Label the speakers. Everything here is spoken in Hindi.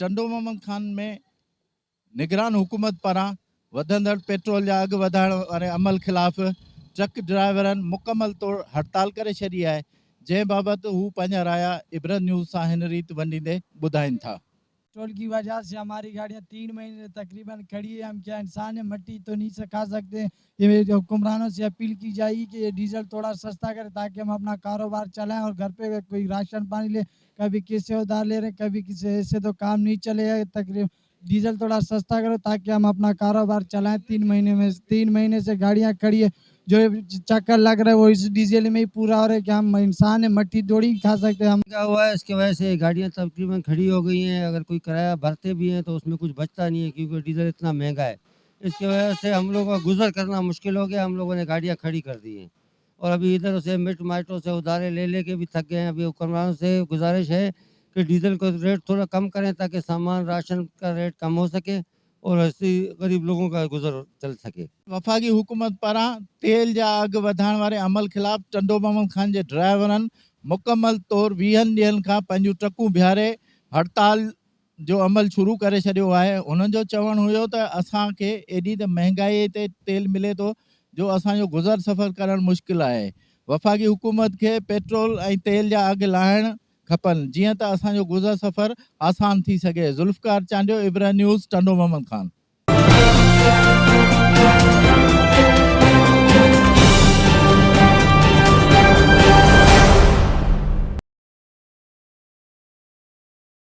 Speaker 1: टंडो मोहम्मद खान में निगरान हुकूमत पारां वधंदड़ पेट्रोल जा अघ वधाइण वारे अमल ख़िलाफ़ ट्रक ड्राइवरनि मुकमल तौर हड़ताल करे छॾी आहे, जंहिं बाबति हू पंहिंजा राया इब्रत न्यूज़ सां हिन रीति वंडींदे ॿुधाइनि था।
Speaker 2: पेट्रोल की वजह से हमारी गाड़ियां 3 महीने तकरीबन खड़ी है। हम क्या इंसान है, मट्टी तो नहीं से खा सकते। ये हुक्मरानों से अपील की जाएगी कि ये डीजल थोड़ा सस्ता करें ताकि हम अपना कारोबार चलाएं और घर पे कोई राशन पानी ले। कभी किसी से उधार ले रहे, कभी किसी ऐसे तो काम नहीं चलेगा। तकरीबन डीजल थोड़ा सस्ता करो ताकि हम अपना कारोबार चलाएं। 3 महीने से गाड़ियां खड़ी है। जो चक्कर लग रहा है वो इस डीजल में ही पूरा हो रहा है कि हम इंसान है, मट्टी थोड़ी खा सकते हैं हम।
Speaker 3: क्या हुआ है, इसकी वजह से गाड़ियां तकरीबन खड़ी हो गई हैं। अगर कोई किराया भरते भी हैं तो उसमें कुछ बचता नहीं है, क्योंकि डीजल इतना महंगा है। इसकी वजह से हम लोगों का गुजर करना मुश्किल हो गया। हम लोगों ने गाड़ियां खड़ी कर दी हैं और अभी इधर से मिट माइटों से उधारे ले लेके भी थक गए हैं। अभी हुक्मरानों से गुजारिश है कि डीजल का रेट थोड़ा कम करें ताकि सामान राशन का रेट कम हो सके और ऐसे गरीब लोगों का गुजर चल सके।
Speaker 1: वफ़ाक़ी हुकूमत पारां तेल जा अघ वधाइण वारे अमल ख़िलाफ़ टंडो मोहम्मद खान जे ड्राइवरनि मुकमल तौर 20 ॾींहंनि खां पंहिंजूं ट्रकूं बीहारे हड़ताल जो अमल शुरू करे छॾियो आहे। उन्हनि जो चवणु हुयो त असांखे एॾी त महांगाई ते तेल मिले थो जो असांजो गुज़र सफ़र करणु मुश्किल आहे। वफ़ाक़ी हुकूमत खे पेट्रोल ऐं तेल जा अघ लाहिण खपनि, जीअं त असांजो गुज़र सफ़र आसान थी सघे। ज़ुल्फ़कार चांडियो, इब्रत न्यूज़, टंडो मोहम्मद खान।